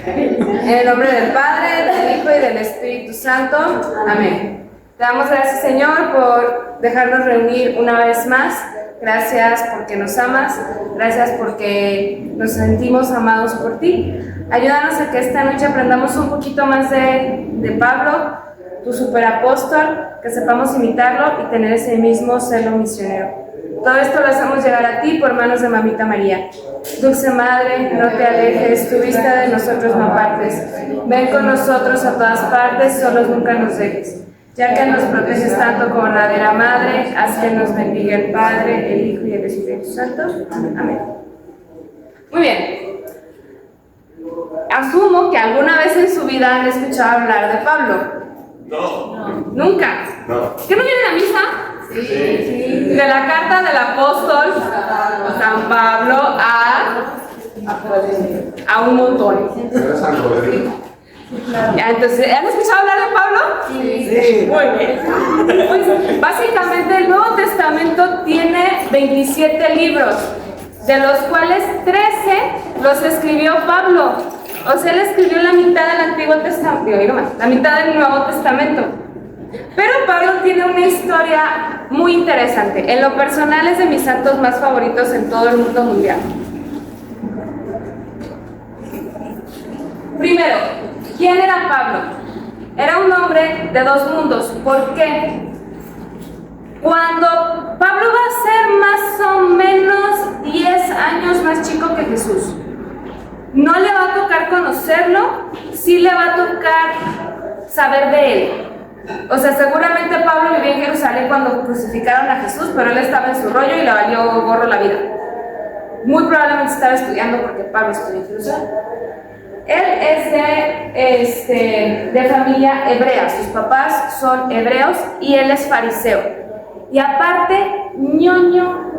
En el nombre del Padre, del Hijo y del Espíritu Santo. Amén. Te damos gracias, Señor, por dejarnos reunir una vez más. Gracias porque nos amas. Gracias porque nos sentimos amados por ti. Ayúdanos a que esta noche aprendamos un poquito más de Pablo, tu superapóstol, que sepamos imitarlo y tener ese mismo celo misionero. Todo esto lo hacemos llegar a ti por manos de Mamita María. Dulce Madre, no te alejes, tu vista de nosotros no apartes. Ven con nosotros a todas partes, solos nunca nos dejes. Ya que nos proteges tanto como verdadera Madre, haz que nos bendiga el Padre, el Hijo y el Espíritu Santo. Amén. Muy bien. Asumo que alguna vez en su vida han escuchado hablar de Pablo. No. ¿Nunca? No. ¿Que no vienen a misa? Sí. De la carta del apóstol San Pablo a un montón. Ya, entonces, ¿han escuchado hablar de Pablo? Sí. Muy bien. Pues, básicamente el Nuevo Testamento tiene 27 libros, de los cuales 13 los escribió Pablo. O sea, él escribió la mitad del Antiguo Testamento, la mitad del Nuevo Testamento. Pero Pablo tiene una historia muy interesante. En lo personal es de mis santos más favoritos en todo el mundo mundial. Primero, ¿quién era Pablo? Era un hombre de dos mundos. ¿Por qué? Cuando Pablo va a ser más o menos 10 años más chico que Jesús, no le va a tocar conocerlo, sí le va a tocar saber de él. O sea, seguramente Pablo vivía en Jerusalén cuando crucificaron a Jesús, pero él estaba en su rollo y le valió gorro la vida. Muy probablemente estaba estudiando porque Pablo estudió en Jerusalén. Él es de familia hebrea, sus papás son hebreos y él es fariseo. Y aparte, ñoño,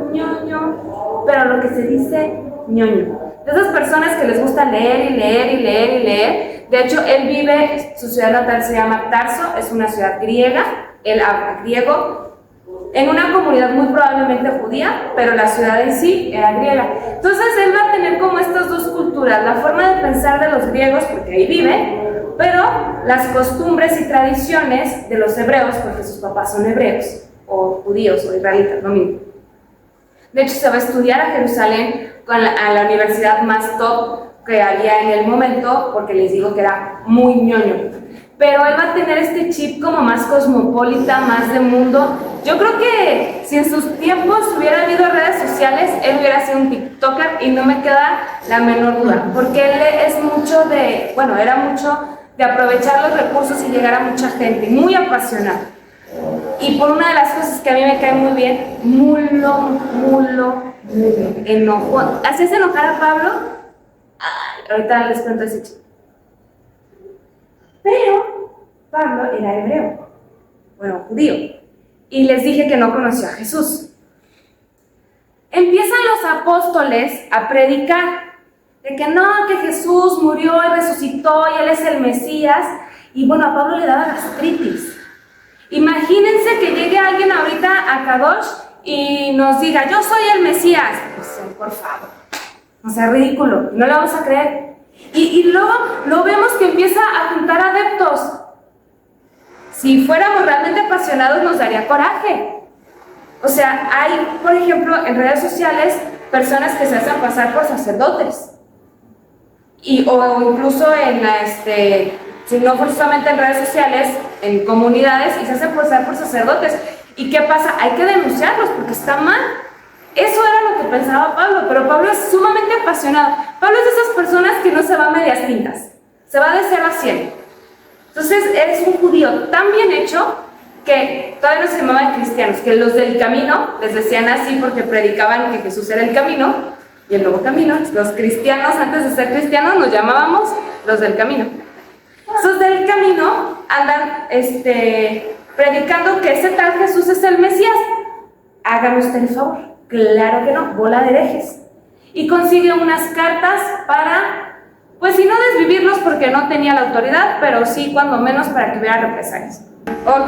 pero lo que se dice ñoño. De esas personas que les gusta leer y leer y leer y leer. De hecho, él vive, su ciudad natal se llama Tarso, es una ciudad griega, él habla griego, en una comunidad muy probablemente judía, pero la ciudad en sí era griega. Entonces él va a tener como estas dos culturas, la forma de pensar de los griegos, porque ahí vive, pero las costumbres y tradiciones de los hebreos, porque sus papás son hebreos, o judíos, o israelitas, lo mismo. De hecho, se va a estudiar a Jerusalén a la universidad más top que había en el momento, porque les digo que era muy ñoño. Pero él va a tener este chip como más cosmopolita, más de mundo. Yo creo que si en sus tiempos hubiera habido redes sociales, él hubiera sido un TikToker y no me queda la menor duda, porque él es mucho era mucho de aprovechar los recursos y llegar a mucha gente, muy apasionado. Y por una de las cosas que a mí me cae muy bien, mulo, enojo. ¿Hacías enojar a Pablo? Ay, ahorita les cuento ese chiste. Pero Pablo era hebreo, judío, y les dije que no conocía a Jesús. Empiezan los apóstoles a predicar de que no, que Jesús murió y resucitó y él es el Mesías, y a Pablo le daba gastritis. Imagínense que llegue alguien ahorita a Kadosh y nos diga, yo soy el Mesías. Pues, por favor, no sea ridículo, no le vamos a creer. Y luego lo vemos que empieza a juntar adeptos. Si fuéramos realmente apasionados nos daría coraje. O sea, hay, por ejemplo, en redes sociales, personas que se hacen pasar por sacerdotes. O incluso si no forzosamente en redes sociales, en comunidades, y se hacen pasar por sacerdotes. ¿Y qué pasa? Hay que denunciarlos porque está mal. Eso era lo que pensaba Pablo, pero Pablo es sumamente apasionado. Pablo es de esas personas que no se va a medias tintas, se va de 0 a 100. Entonces es un judío tan bien hecho que todavía no se llamaban cristianos, que los del camino les decían así porque predicaban que Jesús era el camino y el nuevo camino. Los cristianos, antes de ser cristianos, nos llamábamos los del camino. Esos del camino andan predicando que ese tal Jesús es el Mesías. Hágame usted el favor. Claro que no, bola de herejes. Y consigue unas cartas para, pues si no desvivirlos porque no tenía la autoridad, pero sí cuando menos para que hubiera represalias. Ok,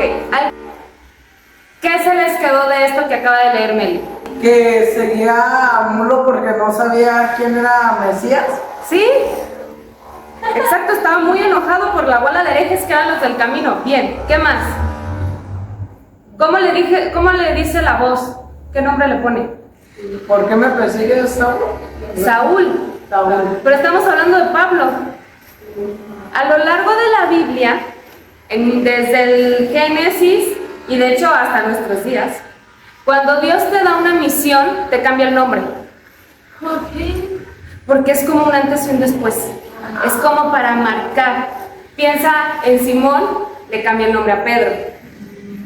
¿qué se les quedó de esto que acaba de leer Meli? Que seguía a Mulo porque no sabía quién era Mesías. ¿Sí? Exacto, estaba muy enojado por la bola de herejes que eran los del camino. Bien, ¿qué más? ¿Cómo le dice la voz? ¿Qué nombre le pone? ¿Por qué me persigues, Saúl? Saúl. Saúl. Pero estamos hablando de Pablo. A lo largo de la Biblia, desde el Génesis y de hecho hasta nuestros días, cuando Dios te da una misión, te cambia el nombre. Porque es como un antes y un después. Es como para marcar. Piensa en Simón, le cambia el nombre a Pedro.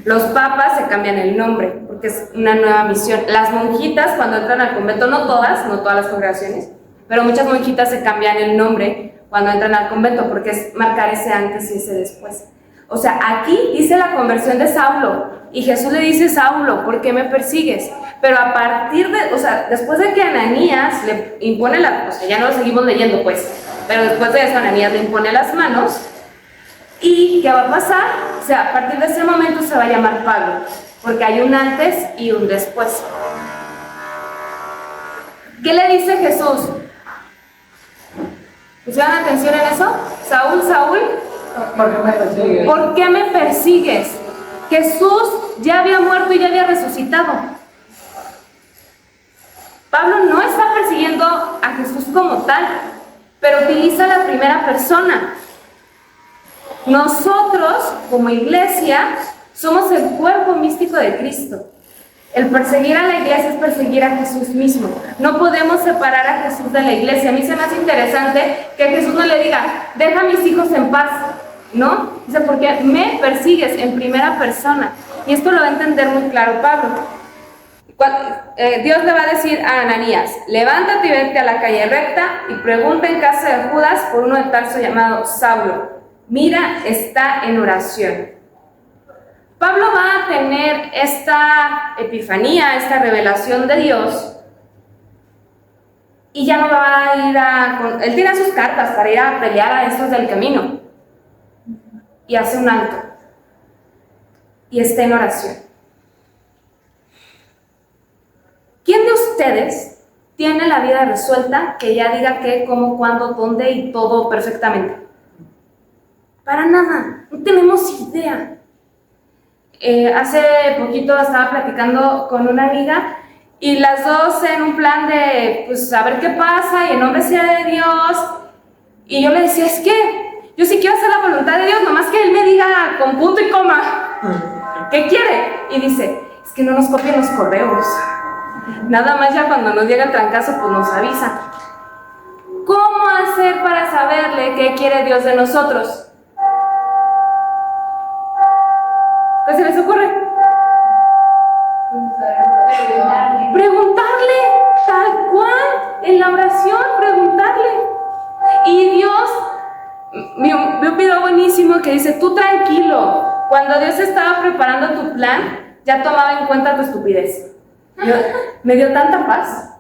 Los papas se cambian el nombre, porque es una nueva misión. Las monjitas cuando entran al convento, no todas las congregaciones, pero muchas monjitas se cambian el nombre cuando entran al convento, porque es marcar ese antes y ese después. O sea, aquí dice la conversión de Saulo, y Jesús le dice: Saulo, ¿por qué me persigues? Pero a partir de, o sea, después de que Ananías le impone o sea, ya no lo seguimos leyendo pues, pero después de eso Ananías le impone las manos, ¿y qué va a pasar? O sea, a partir de ese momento se va a llamar Pablo, porque hay un antes y un después. ¿Qué le dice Jesús? ¿Pusieron atención en eso? Saúl, Saúl, ¿Por qué me persigues? ¿por qué me persigues? Jesús ya había muerto y ya había resucitado. Pablo no está persiguiendo a Jesús como tal, pero utiliza la primera persona. Nosotros, como iglesia, somos el cuerpo místico de Cristo. El perseguir a la iglesia es perseguir a Jesús mismo. No podemos separar a Jesús de la iglesia. A mí se me hace interesante que Jesús no le diga: deja a mis hijos en paz, ¿no? Dice: porque me persigues, en primera persona. Y esto lo va a entender muy claro Pablo. Dios le va a decir a Ananías: levántate y vete a la calle recta y pregunta en casa de Judas por uno de Tarso llamado Saulo. Mira, está en oración. Pablo va a tener esta epifanía, esta revelación de Dios, y ya no va a ir él tira sus cartas para ir a pelear a estos del camino, y hace un alto, y está en oración. ¿Quién de ustedes tiene la vida resuelta que ya diga qué, cómo, cuándo, dónde y todo perfectamente? Para nada, no tenemos idea. Hace poquito estaba platicando con una amiga y las dos en un plan de, pues, a ver qué pasa y en nombre sea de Dios. Y yo le decía: es que yo sí quiero hacer la voluntad de Dios, nomás que Él me diga con punto y coma ¿qué quiere? Y dice: es que no nos copien los correos. Nada más ya cuando nos llega el trancazo, pues nos avisa. ¿Cómo hacer para saberle qué quiere Dios de nosotros? ¿Qué se les ocurre? Preguntarle, tal cual, en la oración, preguntarle. Y Dios, vi un video buenísimo que dice: tú tranquilo, cuando Dios estaba preparando tu plan, ya tomaba en cuenta tu estupidez. Me dio tanta paz,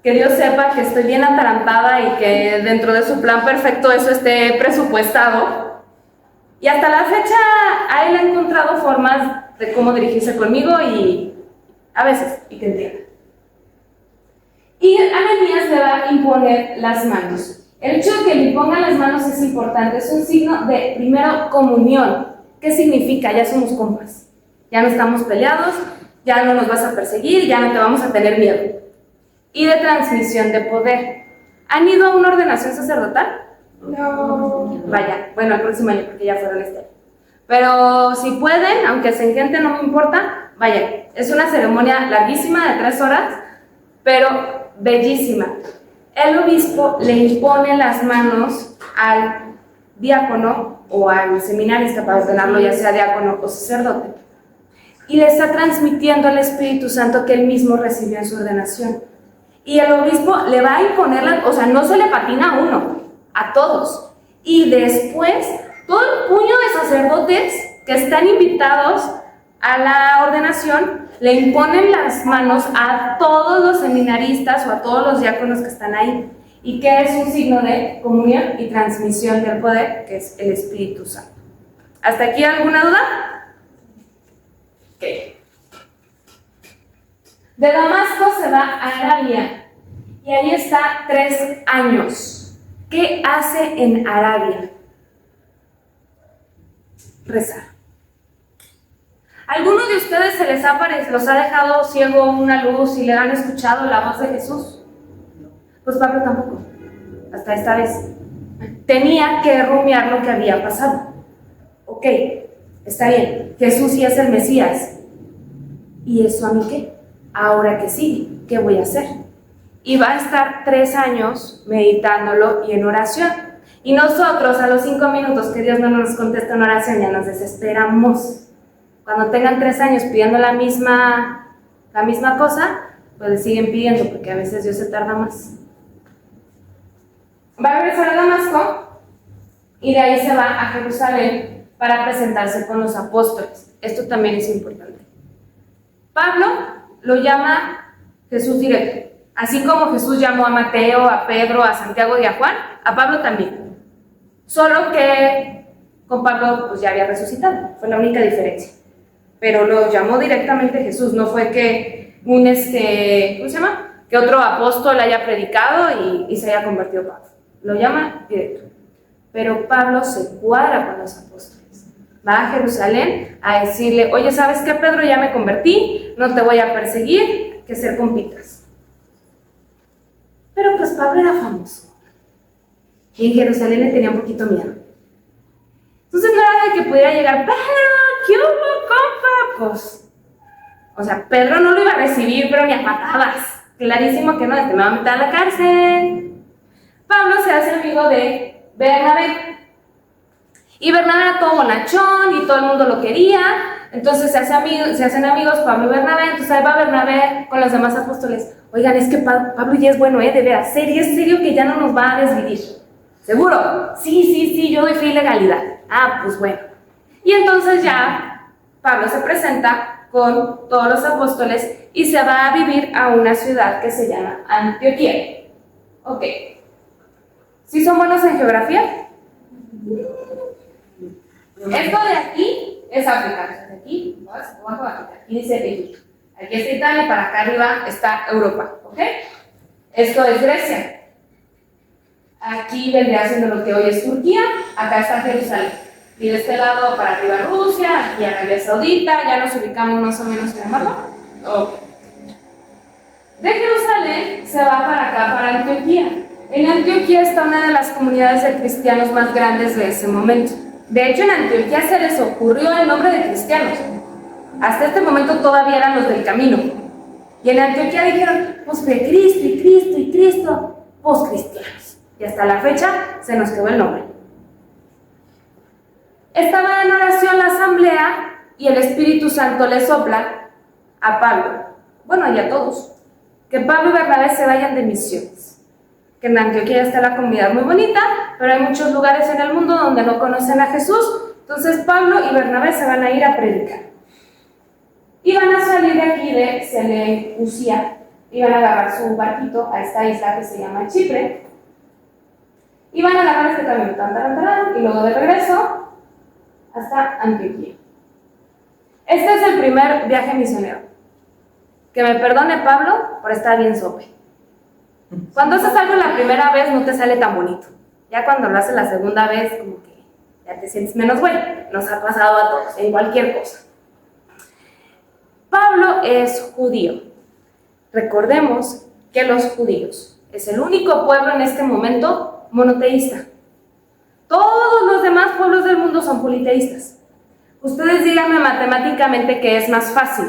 que Dios sepa que estoy bien atarantada y que dentro de su plan perfecto eso esté presupuestado. Y hasta la fecha a Él ha encontrado formas de cómo dirigirse conmigo y a veces, y que entienda. Y Ananías le va a imponer las manos. El hecho de que le impongan las manos es importante, es un signo de, primero, comunión. ¿Qué significa? Ya somos compas, ya no estamos peleados, ya no nos vas a perseguir, ya no te vamos a tener miedo. Y de transmisión de poder. ¿Han ido a una ordenación sacerdotal? No. Vaya, bueno, el próximo año, porque ya fueron este año. Pero si pueden, aunque se engenten, no me importa, vaya. Es una ceremonia larguísima de 3 horas, pero bellísima. El obispo le impone las manos al diácono o al seminarista para ordenarlo, ya sea diácono o sacerdote, y le está transmitiendo el Espíritu Santo que él mismo recibió en su ordenación. Y el obispo le va a imponer, o sea, no se le patina a uno, a todos. Y después, todo el puño de sacerdotes que están invitados a la ordenación, le imponen las manos a todos los seminaristas o a todos los diáconos que están ahí. Y que es un signo de comunión y transmisión del poder, que es el Espíritu Santo. ¿Hasta aquí alguna duda? Ok. De Damasco se va a Arabia y ahí está 3 años. ¿Qué hace en Arabia? Rezar. ¿Alguno de ustedes se les los ha dejado ciego una luz y le han escuchado la voz de Jesús? Pues Pablo tampoco, hasta esta vez. Tenía que rumiar lo que había pasado. Ok, está bien, Jesús sí es el Mesías. ¿Y eso a mí qué? Ahora que sí, ¿qué voy a hacer? Y va a estar 3 años meditándolo y en oración. Y nosotros a los 5 minutos que Dios no nos contesta en oración ya nos desesperamos. Cuando tengan 3 años pidiendo la misma cosa, pues le siguen pidiendo porque a veces Dios se tarda más. Va a regresar a Damasco y de ahí se va a Jerusalén para presentarse con los apóstoles. Esto también es importante. Pablo lo llama Jesús directo. Así como Jesús llamó a Mateo, a Pedro, a Santiago y a Juan, a Pablo también. Solo que con Pablo pues ya había resucitado, fue la única diferencia. Pero lo llamó directamente Jesús, no fue que ¿cómo se llama? Que otro apóstol haya predicado y se haya convertido en Pablo. Lo llama directo. Pero Pablo se cuadra con los apóstoles. Va a Jerusalén a decirle, oye, ¿sabes qué, Pedro? Ya me convertí, no te voy a perseguir, que ser compitas. Pero pues Pablo era famoso. Y en Jerusalén le tenía un poquito miedo. Entonces no era de que pudiera llegar, Pedro, ¿qué hubo, compa? Pues, o sea, Pedro no lo iba a recibir, pero ni a patadas. Clarísimo que no, me va a meter a la cárcel. Pablo se hace amigo de Bernabé. Y Bernabé era todo bonachón y todo el mundo lo quería. Entonces se hacen amigos Pablo y Bernabé. Entonces ahí va Bernabé con los demás apóstoles. Oigan, es que Pablo ya es bueno, de veras, serio que ya no nos va a desvidir. ¿Seguro? Sí, yo doy fe y legalidad. Ah, pues bueno. Y entonces ya Pablo se presenta con todos los apóstoles y se va a vivir a una ciudad que se llama Antioquía. Ok. ¿Sí son buenos en geografía? Esto de aquí es África. De aquí, abajo de África. Aquí dice Egipto. Aquí está Italia y para acá arriba está Europa. ¿Ok? Esto es Grecia. Aquí vendría siendo lo que hoy es Turquía. Acá está Jerusalén. Y de este lado para arriba Rusia, aquí Arabia Saudita. Ya nos ubicamos más o menos en el mapa. Ok. De Jerusalén se va para acá, para Antioquía. En Antioquía está una de las comunidades de cristianos más grandes de ese momento. De hecho, en Antioquía se les ocurrió el nombre de cristianos. Hasta este momento todavía eran los del camino. Y en Antioquía dijeron, pues de Cristo, pues cristianos. Y hasta la fecha se nos quedó el nombre. Estaba en oración la asamblea y el Espíritu Santo le sopla a Pablo, bueno, y a todos, que Pablo y Bernabé se vayan de misiones. Que en Antioquía está la comunidad muy bonita, pero hay muchos lugares en el mundo donde no conocen a Jesús. Entonces Pablo y Bernabé se van a ir a predicar. Y van a salir de aquí de Seleucia y van a agarrar su barquito a esta isla que se llama Chipre. Y van a agarrar este camino, y luego de regreso hasta Antioquía. Este es el primer viaje misionero. Que me perdone Pablo por estar bien sope. Cuando haces algo la primera vez no te sale tan bonito. Ya cuando lo haces la segunda vez, como que ya te sientes menos bueno. Nos ha pasado a todos, en cualquier cosa. Pablo es judío. Recordemos que los judíos es el único pueblo en este momento monoteísta. Todos los demás pueblos del mundo son politeístas. Ustedes díganme matemáticamente que es más fácil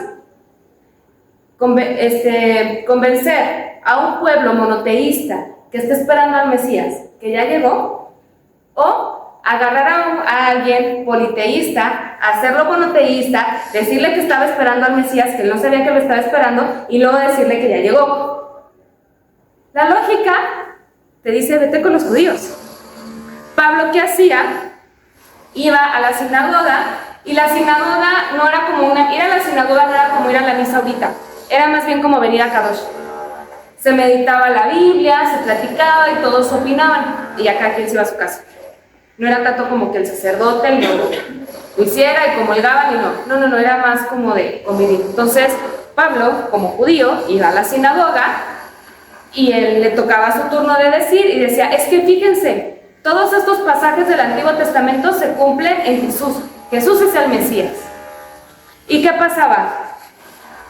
convencer a un pueblo monoteísta que está esperando al Mesías, que ya llegó, o agarrar a alguien politeísta, hacerlo monoteísta, decirle que estaba esperando al Mesías, que él no sabía que lo estaba esperando, y luego decirle que ya llegó. La lógica te dice, vete con los judíos. Pablo, ¿qué hacía? Iba a la sinagoga, y la sinagoga no era como ir a la sinagoga no era como ir a la misa ahorita, era más bien como venir a Kadosh. Se meditaba la Biblia, se platicaba y todos opinaban, y acá quien se iba a su casa. No era tanto como que el sacerdote lo hiciera y comulgaban y no, era más como de convivir. Entonces, Pablo, como judío, iba a la sinagoga y él le tocaba su turno de decir y decía, es que fíjense, todos estos pasajes del Antiguo Testamento se cumplen en Jesús. Jesús es el Mesías. ¿Y qué pasaba?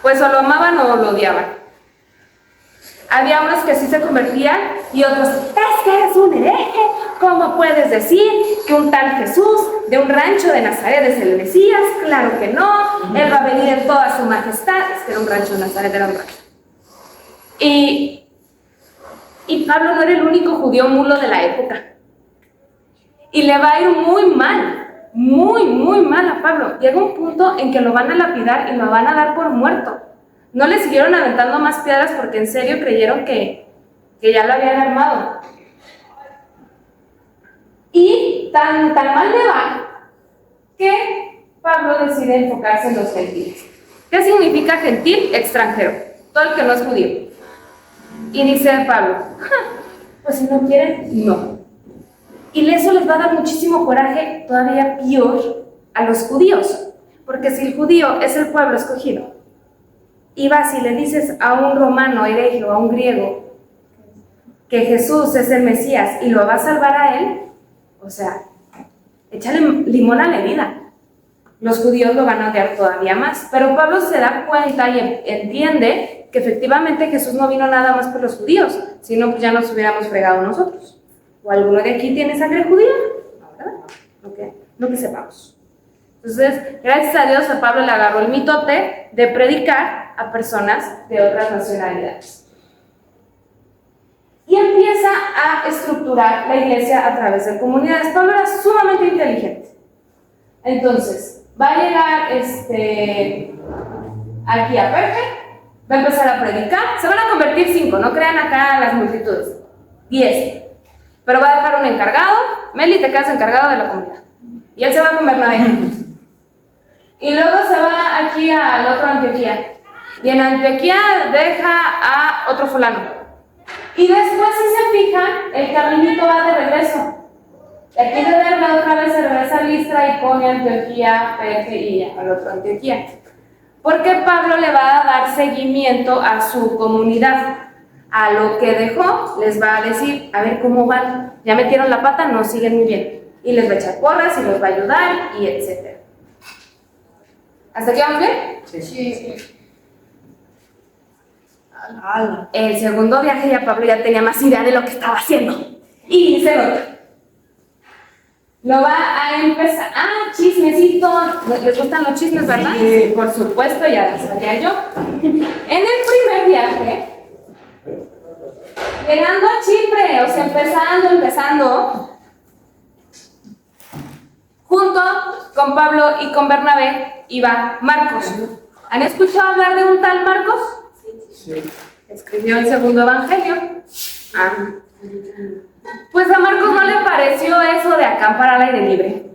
Pues o lo amaban o lo odiaban. Había unos que sí se convertían y otros, es que eres un hereje, ¿cómo puedes decir que un tal Jesús de un rancho de Nazaret es el Mesías? Claro que no, él va a venir en toda su majestad. Es que era un rancho de Nazaret, era un rancho. Y Pablo no era el único judío mulo de la época. Y le va a ir muy mal, muy mal a Pablo. Llega un punto en que lo van a lapidar y lo van a dar por muerto. No le siguieron aventando más piedras porque en serio creyeron que ya lo habían armado. Y tan mal le va que Pablo decide enfocarse en los gentiles. ¿Qué significa gentil? Extranjero, todo el que no es judío. Y dice Pablo, pues si no quieren, no. Y eso les va a dar muchísimo coraje, todavía peor, a los judíos. Porque si el judío es el pueblo escogido, y vas y le dices a un romano hereje o a un griego que Jesús es el Mesías y lo va a salvar a él, o sea, échale limón a la herida. Los judíos lo van a odiar todavía más. Pero Pablo se da cuenta y entiende que efectivamente Jesús no vino nada más por los judíos, sino pues ya nos hubiéramos fregado nosotros. ¿O alguno de aquí tiene sangre judía? No, ¿verdad? No que sepamos. Entonces, gracias a Dios a Pablo le agarró el mitote de predicar a personas de otras nacionalidades. Y empieza a estructurar la iglesia a través de comunidades. Pablo era sumamente inteligente. Entonces, va a llegar aquí a Perge, va a empezar a predicar, se van a convertir 5, no crean acá las multitudes, 10. Pero va a dejar un encargado, Meli, te quedas encargado de la comunidad. Y él se va con Bernabé. Y luego se va aquí al otro Antioquía. Y en Antioquía deja a otro fulano. Y después, si se fijan, el caminito va de regreso. De aquí de Derbe otra vez se regresa a Listra y pone Antioquía, Perge y al otro Antioquía. Porque Pablo le va a dar seguimiento a su comunidad. A lo que dejó, les va a decir, a ver cómo van. Ya metieron la pata, no siguen muy bien. Y les va a echar porras y los va a ayudar y etc. ¿Hasta aquí vamos bien? Sí. El segundo viaje ya Pablo ya tenía más idea de lo que estaba haciendo. Y se nota. Lo va a empezar. Chismecito. ¿Les gustan los chismes, verdad? Sí. Por supuesto, ya lo sabía yo. En el primer viaje, llegando a Chipre, o sea, empezando, junto con Pablo y con Bernabé iba Marcos. ¿Han escuchado hablar de un tal Marcos? Sí. Escribió el segundo evangelio. Pues a Marcos no le pareció eso de acampar al aire libre.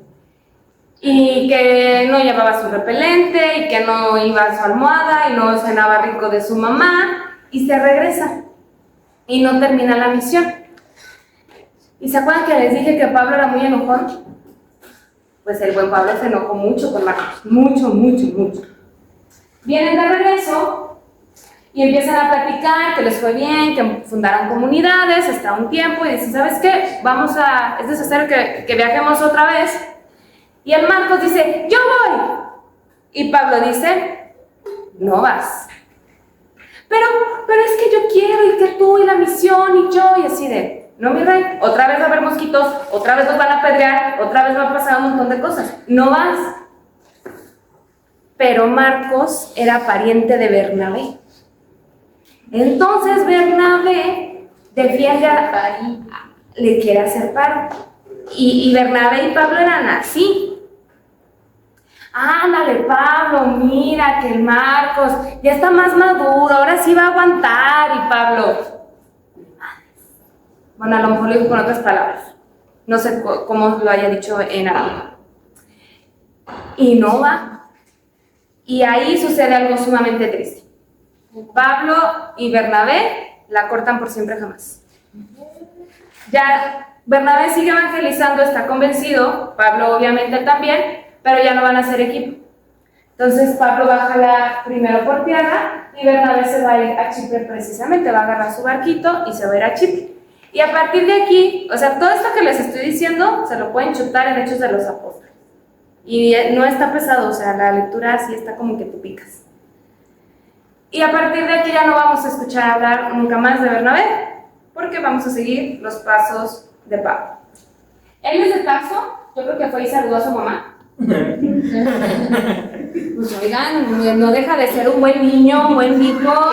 Y que no llevaba su repelente, y que no iba a su almohada, y no cenaba rico de su mamá, y se regresa. Y no termina la misión. ¿Y se acuerdan que les dije que Pablo era muy enojón? Pues el buen Pablo se enojó mucho con Marcos. Mucho. Vienen de regreso y empiezan a platicar que les fue bien, que fundaron comunidades hasta un tiempo y dicen, ¿sabes qué? Es necesario que viajemos otra vez. Y el Marcos dice, yo voy. Y Pablo dice, no vas. Pero es que yo quiero y que tú y la misión y yo y así de, no mi rey, otra vez va a haber mosquitos, otra vez nos van a apedrear, otra vez va a pasar un montón de cosas. No vas. Pero Marcos era pariente de Bernabé. Entonces Bernabé defiende le quiere hacer paro. Y Bernabé y Pablo eran así. Ándale, Pablo, mira que el Marcos ya está más maduro, ahora sí va a aguantar. Y Pablo, bueno, a lo mejor lo digo con otras palabras, no sé cómo lo haya dicho en arameo. Y no va. Y ahí sucede algo sumamente triste. Pablo y Bernabé la cortan por siempre jamás. Ya Bernabé sigue evangelizando, está convencido, Pablo obviamente también, pero ya no van a ser equipo. Entonces Pablo va a jalar primero por tierra y Bernabé se va a ir a Chipre precisamente, va a agarrar su barquito y se va a ir a Chipre. Y a partir de aquí, o sea, todo esto que les estoy diciendo se lo pueden chutar en Hechos de los Apóstoles. Y no está pesado, o sea, la lectura sí está como que tú picas. Y a partir de aquí ya no vamos a escuchar hablar nunca más de Bernabé, porque vamos a seguir los pasos de Pablo. Él es de Tarso, yo creo que fue y saludó a su mamá. Pues oigan, no deja de ser un buen niño, un buen hijo.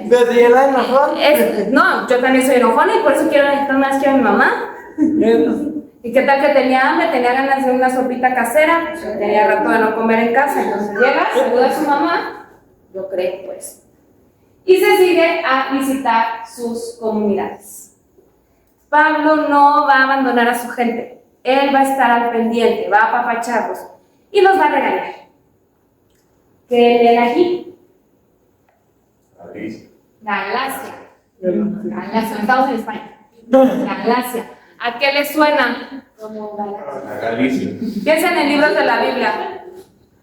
¿Pero si era enojón? No, yo también soy enojona y por eso quiero necesitar más que a mi mamá. ¿Y qué tal que tenía hambre? Tenía ganas de una sopita casera, pues, tenía rato de no comer en casa, entonces llega, saluda a su mamá, yo creo pues. Y se sigue a visitar sus comunidades. Pablo no va a abandonar a su gente, él va a estar al pendiente, va a apapacharlos y los va a regañar. ¿Qué leen aquí? Galacia. Galacia, estamos en España. Galacia. ¿A qué les suena? A Galicia. Piensa en libros de la Biblia.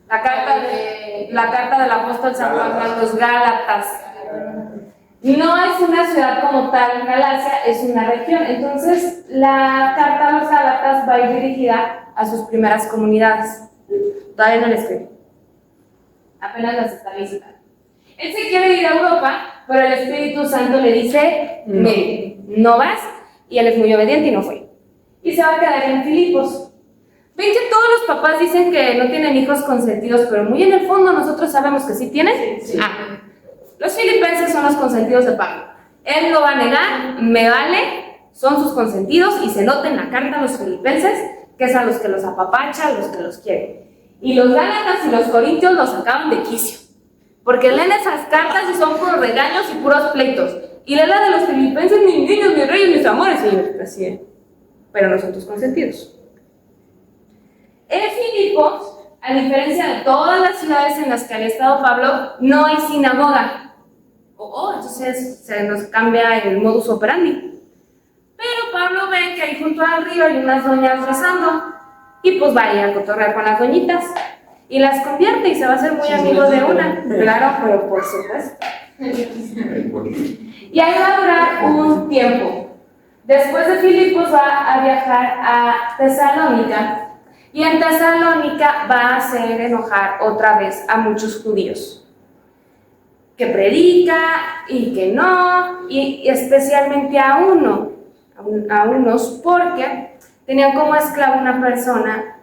La carta del apóstol San Juan a los Gálatas. No es una ciudad como tal, Galacia es una región. Entonces, la carta a los Gálatas va a ir dirigida a sus primeras comunidades. Todavía no le escribe. Apenas las está visitando. Él se quiere ir a Europa, pero el Espíritu Santo le dice, no vas, y él es muy obediente y no fue. Y se va a quedar en Filipos. Ven que todos los papás dicen que no tienen hijos consentidos, pero muy en el fondo nosotros sabemos que sí tienen. Sí. Los filipenses son los consentidos de Pablo. Él lo va a negar, me vale, son sus consentidos y se nota en la carta a los filipenses que es a los que los apapacha, a los que los quiere. Y los gálatas y los corintios los sacaban de quicio, porque leen esas cartas y son puros regaños y puros pleitos. Y leen la de los filipenses, mis niños, mis reyes, mis amores, y así es. Pero no son tus consentidos. En Filipos, a diferencia de todas las ciudades en las que había estado Pablo, no hay sinagoga. Entonces se nos cambia el modus operandi. Pero Pablo ve que ahí junto al río hay unas doñas rezando, y pues va a ir a cotorrear con las doñitas. Y las convierte y se va a hacer muy amigo de una. Claro, pero por supuesto. Y ahí va a durar un tiempo. Después de Filipos va a viajar a Tesalónica. Y en Tesalónica va a hacer enojar otra vez a muchos judíos. Que predica y que no. Y especialmente a unos, porque tenían como esclavo una persona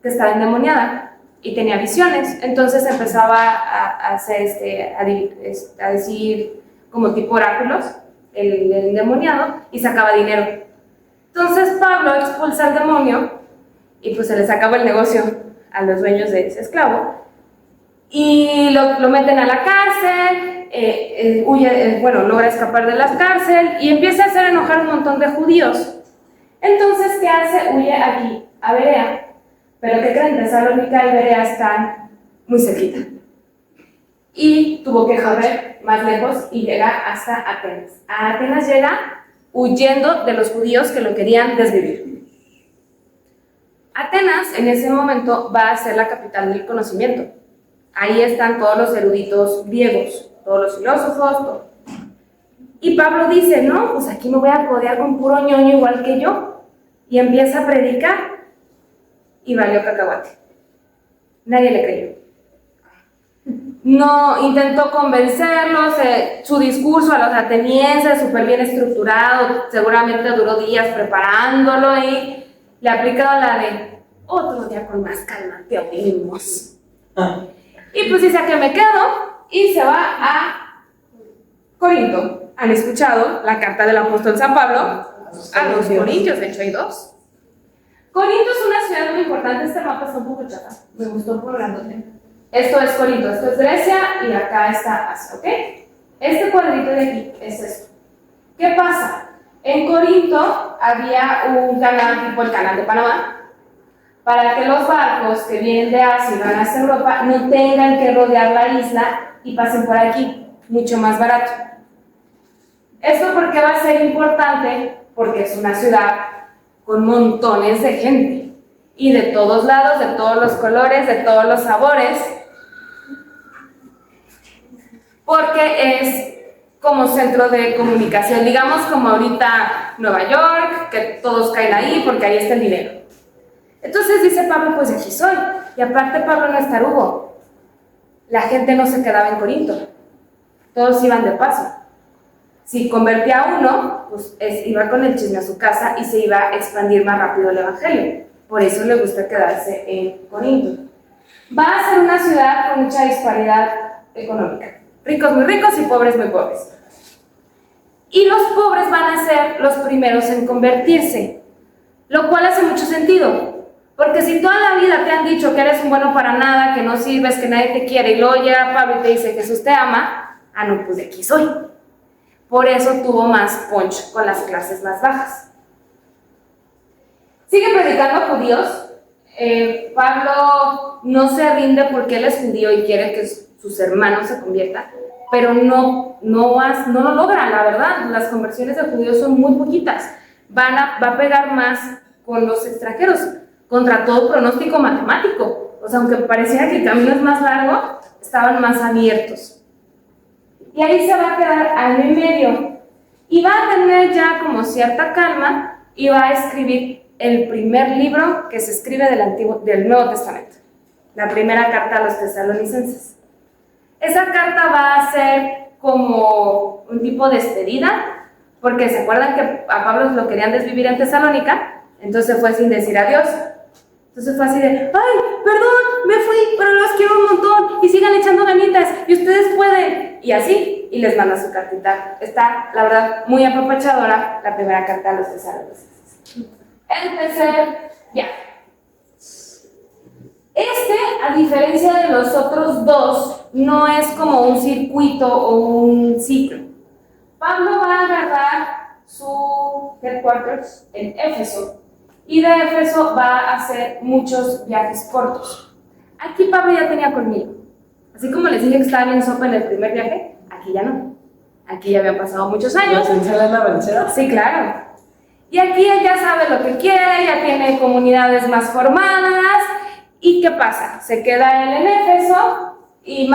que estaba endemoniada y tenía visiones. Entonces empezaba a hacer a decir como tipo oráculos, el endemoniado, y sacaba dinero. Entonces Pablo expulsa al demonio y pues se les acaba el negocio a los dueños de ese esclavo y lo meten a la cárcel, logra escapar de la cárcel y empieza a hacer enojar un montón de judíos. Entonces, ¿qué hace? Huye aquí a Berea, pero ¿qué creen? Tesalónica y Berea están muy cerquita. Y tuvo que correr más lejos y llega hasta Atenas. A Atenas llega huyendo de los judíos que lo querían desvivir. Atenas en ese momento va a ser la capital del conocimiento. Ahí están todos los eruditos griegos, todos los filósofos, todo. Y Pablo dice, no, pues aquí me voy a codear con puro ñoño igual que yo. Y empieza a predicar y valió cacahuate. Nadie le creyó. No, intentó convencerlos, su discurso a los atenienses, súper bien estructurado, seguramente duró días preparándolo y le aplicaron la de otro día con más calma, te oímos. Y pues dice, ¿a qué me quedo? Y se va a Corinto. ¿Han escuchado la carta del apóstol San Pablo? A los corintios, de hecho hay dos. Corinto es una ciudad muy importante, este mapa está un poco chata, me gustó por grandote. Esto es Corinto, esto es Grecia y acá está Asia, ¿ok? Este cuadrito de aquí es esto. ¿Qué pasa? En Corinto había un canal tipo el canal de Panamá, para que los barcos que vienen de Asia y van hacia Europa no tengan que rodear la isla y pasen por aquí, mucho más barato. ¿Esto por qué va a ser importante? Porque es una ciudad con montones de gente y de todos lados, de todos los colores, de todos los sabores. porque es como centro de comunicación, digamos como ahorita Nueva York, que todos caen ahí porque ahí está el dinero. Entonces dice Pablo, pues aquí soy. Y aparte Pablo no es tarugo. La gente no se quedaba en Corinto. Todos iban de paso. Si convertía a uno, pues iba con el chisme a su casa y se iba a expandir más rápido el evangelio. Por eso le gusta quedarse en Corinto. Va a ser una ciudad con mucha disparidad económica. Ricos muy ricos y pobres muy pobres. Y los pobres van a ser los primeros en convertirse, lo cual hace mucho sentido. Porque si toda la vida te han dicho que eres un bueno para nada, que no sirves, que nadie te quiere, y luego llega Pablo y te dice Jesús te ama, no, pues de aquí soy. Por eso tuvo más punch con las clases más bajas. Sigue predicando a judíos. Pablo no se rinde porque él es judío y quiere que sus hermanos se conviertan, pero no lo logra, la verdad. Las conversiones de judíos son muy poquitas. Va a pegar más con los extranjeros, contra todo pronóstico matemático. O sea, aunque pareciera que el camino es más largo, estaban más abiertos. Y ahí se va a quedar año y medio. Y va a tener ya como cierta calma y va a escribir el primer libro que se escribe del Nuevo Testamento. La primera carta a los tesalonicenses. Esa carta va a ser como un tipo de despedida, porque se acuerdan que a Pablo lo querían desvivir en Tesalónica, entonces fue sin decir adiós. Entonces fue así de, ay, perdón, me fui, pero los quiero un montón y sigan echando ganitas y ustedes pueden. Y así, y les manda su cartita. Está, la verdad, muy apapachadora la primera carta a los tesalonicenses. El tercer viaje. A diferencia de los otros dos, no es como un circuito o un ciclo. Pablo va a agarrar su headquarters en Éfeso y de Éfeso va a hacer muchos viajes cortos. Aquí Pablo ya tenía colmillo. Así como les dije que estaba bien sopa en el primer viaje, aquí ya no. Aquí ya habían pasado muchos años. ¿La cincel es la vencida? Sí, claro. Y aquí él ya sabe lo que quiere, ya tiene comunidades más formadas. ¿Y qué pasa? Se queda él en Éfeso y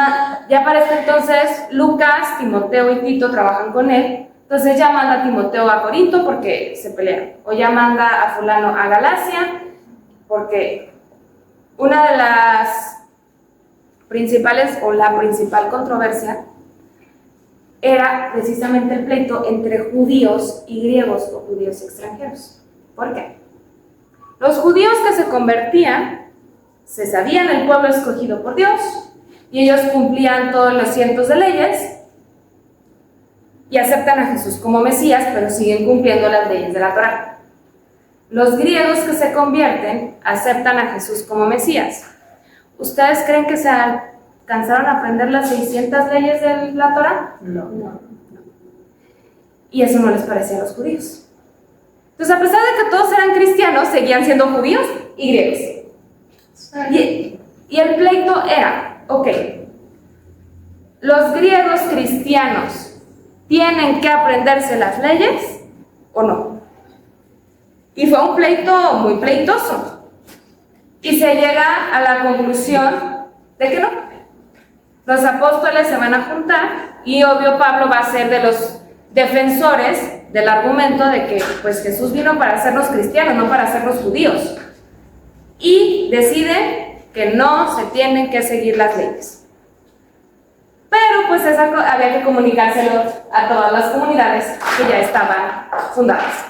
ya para este entonces Lucas, Timoteo y Tito trabajan con él. Entonces ya manda a Timoteo a Corinto porque se pelean. O ya manda a fulano a Galacia porque una de las principales o la principal controversia era precisamente el pleito entre judíos y griegos o judíos extranjeros. ¿Por qué? Los judíos que se convertían se sabían el pueblo escogido por Dios y ellos cumplían todos los cientos de leyes y aceptan a Jesús como Mesías, pero siguen cumpliendo las leyes de la Torá. Los griegos que se convierten aceptan a Jesús como Mesías. ¿Ustedes creen que se alcanzaron a aprender las 600 leyes de la Torá? No. Y eso no les parecía a los judíos. Entonces, a pesar de que todos eran cristianos, seguían siendo judíos y griegos. Y el pleito era, ok, ¿los griegos cristianos tienen que aprenderse las leyes o no? Y fue un pleito muy pleitoso. Y se llega a la conclusión de que no. Los apóstoles se van a juntar y obvio Pablo va a ser de los defensores del argumento de que pues Jesús vino para hacernos cristianos, no para hacernos judíos. Y decide que no se tienen que seguir las leyes. Pero pues eso había que comunicárselo a todas las comunidades que ya estaban fundadas.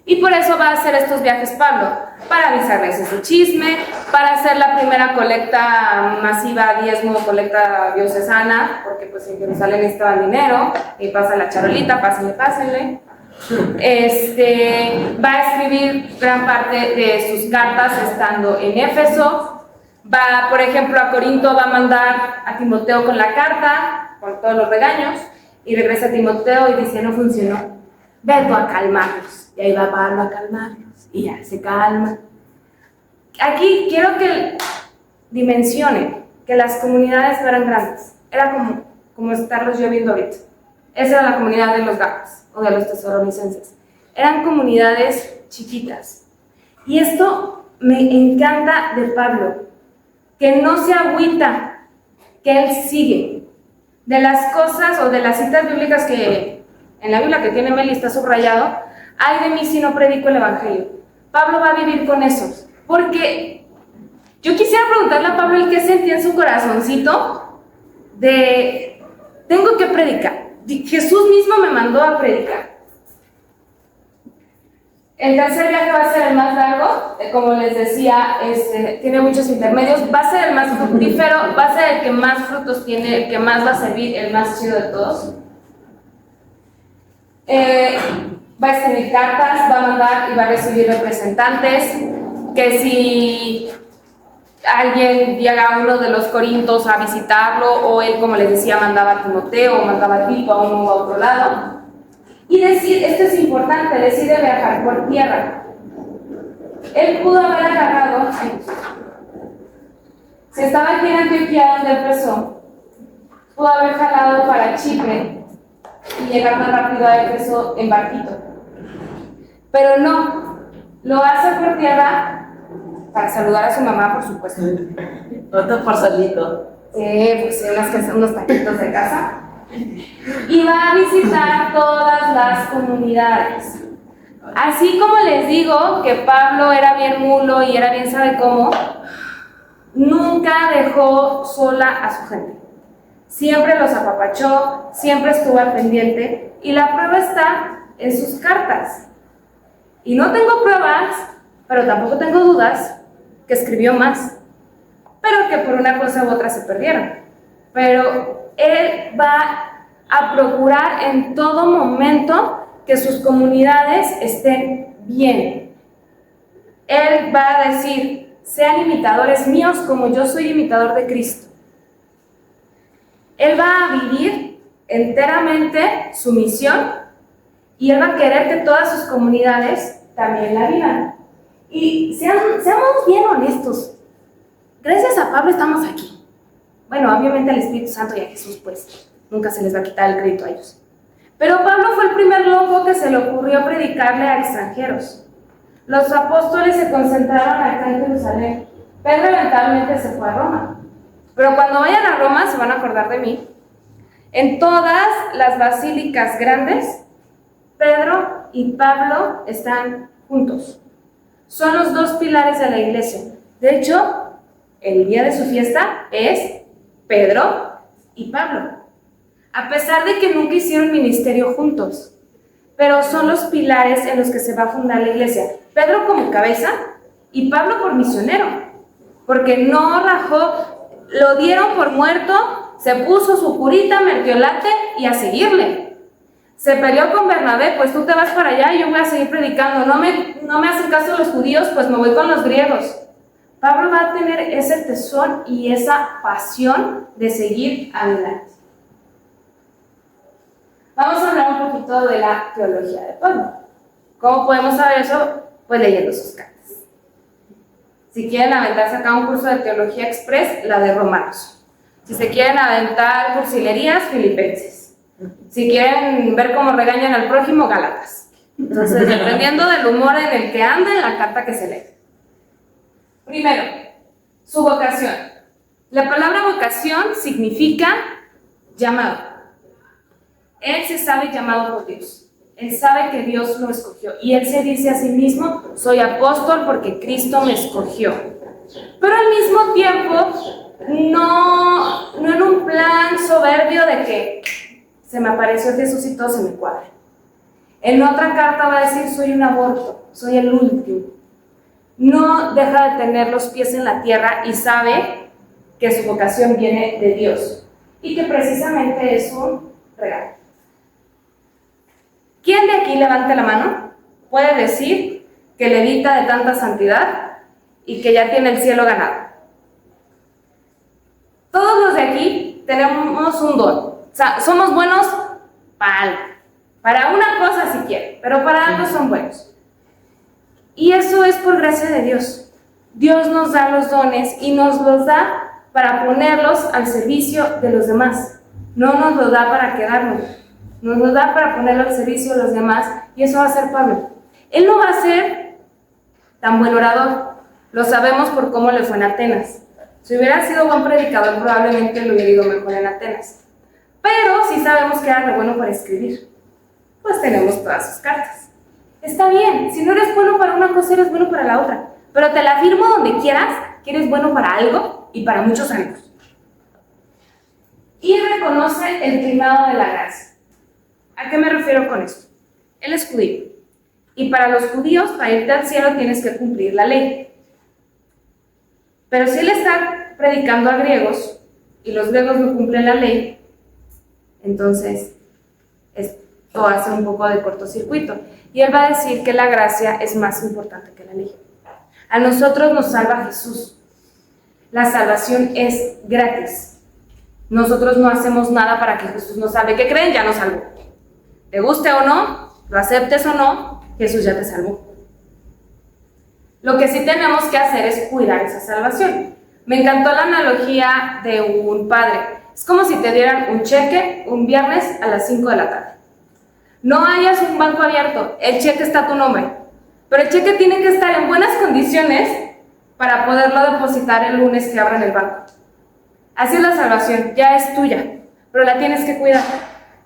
Y por eso va a hacer estos viajes Pablo, para avisarles ese chisme, para hacer la primera colecta masiva, diezmo, colecta diocesana, porque pues en Jerusalén necesitaban dinero, y pasa la charolita, pásenle. Va a escribir gran parte de sus cartas estando en Éfeso. Va, por ejemplo, a Corinto, va a mandar a Timoteo con la carta, con todos los regaños, y regresa a Timoteo y dice, no funcionó, vengo a calmarlos. Y ahí va Pablo a calmarlos, y ya se calma. Aquí quiero que dimensionen que las comunidades no eran grandes, era como estarlos yo viendo ahorita. Esa era la comunidad de los Gálatas o de los tesalonicenses. Eran comunidades chiquitas. Y esto me encanta de Pablo, que no se agüita, que él sigue. de las cosas o de las citas bíblicas que en la Biblia que tiene Meli está subrayado, ay de mí si no predico el Evangelio. Pablo va a vivir con eso, porque yo quisiera preguntarle a Pablo el qué sentía en su corazoncito de, tengo que predicar. Jesús mismo me mandó a predicar. El tercer viaje va a ser el más largo, como les decía, tiene muchos intermedios, va a ser el más fructífero, va a ser el que más frutos tiene, el que más va a servir, el más chido de todos. Va a escribir cartas, va a mandar y va a recibir representantes, que si alguien llega a uno de los Corintios a visitarlo, o él, como les decía, mandaba a Timoteo o mandaba a Tito a uno u otro lado. Y esto es importante, decide viajar por tierra. Él pudo haber agarrado, si estaba aquí en Antioquía donde empezó, pudo haber jalado para Chipre y llegar más rápido a Éfeso en barquito. Pero no, lo hace por tierra para saludar a su mamá, por supuesto. Otro parcelito. Pues unos taquitos de casa. Y va a visitar todas las comunidades. Así como les digo que Pablo era bien mulo y era bien sabe cómo, nunca dejó sola a su gente. Siempre los apapachó, siempre estuvo al pendiente, y la prueba está en sus cartas. Y no tengo pruebas, pero tampoco tengo dudas que escribió más, pero que por una cosa u otra se perdieron. Pero él va a procurar en todo momento que sus comunidades estén bien. Él va a decir, sean imitadores míos como yo soy imitador de Cristo. Él va a vivir enteramente su misión y él va a querer que todas sus comunidades también la vivan. Y seamos bien honestos. Gracias a Pablo estamos aquí. Bueno, obviamente al Espíritu Santo y a Jesús, pues, nunca se les va a quitar el crédito a ellos. Pero Pablo fue el primer loco que se le ocurrió predicarle a extranjeros. Los apóstoles se concentraron acá en Jerusalén. Pedro eventualmente se fue a Roma. Pero cuando vayan a Roma se van a acordar de mí. En todas las basílicas grandes, Pedro y Pablo están juntos. Son los dos pilares de la iglesia. De hecho, el día de su fiesta es Pedro y Pablo. A pesar de que nunca hicieron ministerio juntos, pero son los pilares en los que se va a fundar la iglesia. Pedro como cabeza y Pablo por misionero, porque no rajó, lo dieron por muerto, se puso su curita, mertiolate y a seguirle. Se peleó con Bernabé, pues tú te vas para allá y yo voy a seguir predicando. No me hacen caso los judíos, pues me voy con los griegos. Pablo va a tener ese tesón y esa pasión de seguir adelante. Vamos a hablar un poquito de la teología de Pablo. ¿Cómo podemos saber eso? Pues leyendo sus cartas. Si quieren aventarse acá un curso de teología express, la de Romanos. Si se quieren aventar cursilerías, Filipenses. Si quieren ver cómo regañan al prójimo, Gálatas. Entonces, dependiendo del humor en el que anda, en la carta que se lee. Primero, su vocación. La palabra vocación significa llamado. Él se sabe llamado por Dios. Él sabe que Dios lo escogió. Y él se dice a sí mismo, soy apóstol porque Cristo me escogió. Pero al mismo tiempo, no en un plan soberbio de que se me apareció Jesús y todo se me cuadra. En otra carta va a decir, soy un aborto, soy el último. No deja de tener los pies en la tierra y sabe que su vocación viene de Dios y que precisamente es un regalo. ¿Quién de aquí levante la mano puede decir que levita de tanta santidad y que ya tiene el cielo ganado? Todos los de aquí tenemos un don. O sea, somos buenos para algo. Para una cosa si quieren, pero para algo son buenos. Y eso es por gracia de Dios. Dios nos da los dones y nos los da para ponerlos al servicio de los demás. No nos los da para quedarnos. Nos da para ponerlo al servicio de los demás, y eso va a ser Pablo. Él no va a ser tan buen orador, lo sabemos por cómo le fue en Atenas. Si hubiera sido buen predicador, probablemente lo hubiera ido mejor en Atenas. pero sí sabemos que era re bueno para escribir. Pues tenemos todas sus cartas. Está bien, si no eres bueno para una cosa, eres bueno para la otra. Pero te la afirmo donde quieras que eres bueno para algo y para muchos años. Y reconoce el primado de la gracia. ¿A qué me refiero con esto? Él es judío. Y para los judíos, para irte al cielo, tienes que cumplir la ley. Pero si él está predicando a griegos, y los griegos no cumplen la ley, entonces esto hace un poco de cortocircuito. Y él va a decir que la gracia es más importante que la ley. A nosotros nos salva Jesús. La salvación es gratis. Nosotros no hacemos nada para que Jesús nos salve. ¿Qué creen? Ya nos salvó. Te guste o no, lo aceptes o no, Jesús ya te salvó. Lo que sí tenemos que hacer es cuidar esa salvación. Me encantó la analogía de un padre. Es como si te dieran un cheque un viernes a las 5 de la tarde. No hayas un banco abierto, el cheque está a tu nombre, pero el cheque tiene que estar en buenas condiciones para poderlo depositar el lunes que abran el banco. Así es la salvación, ya es tuya, pero la tienes que cuidar.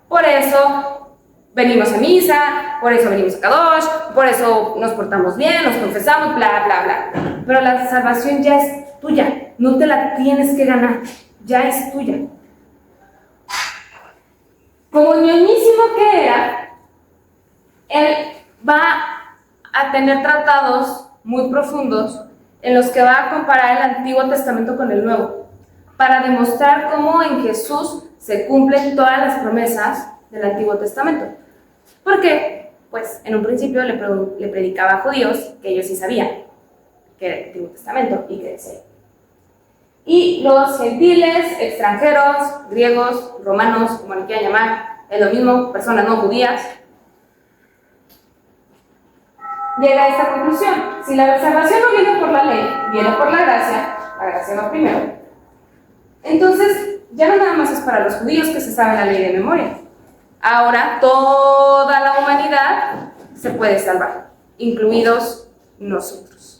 Por eso venimos a misa, por eso venimos a Kadosh, por eso nos portamos bien, nos confesamos, bla, bla, bla. Pero la salvación ya es tuya, no te la tienes que ganar, ya es tuya. Como ñoñísimo que era, él va a tener tratados muy profundos en los que va a comparar el Antiguo Testamento con el Nuevo, para demostrar cómo en Jesús se cumplen todas las promesas del Antiguo Testamento. ¿Por qué? Pues en un principio le predicaba a judíos, que ellos sí sabían que era el Antiguo Testamento y que decía. Y los gentiles, extranjeros, griegos, romanos, como le quieran llamar, es lo mismo, personas no judías, llega a esta conclusión. Si la salvación no viene por la ley, viene por la gracia va primero. Entonces, ya no nada más es para los judíos que se sabe la ley de memoria. Ahora, toda la humanidad se puede salvar, incluidos nosotros.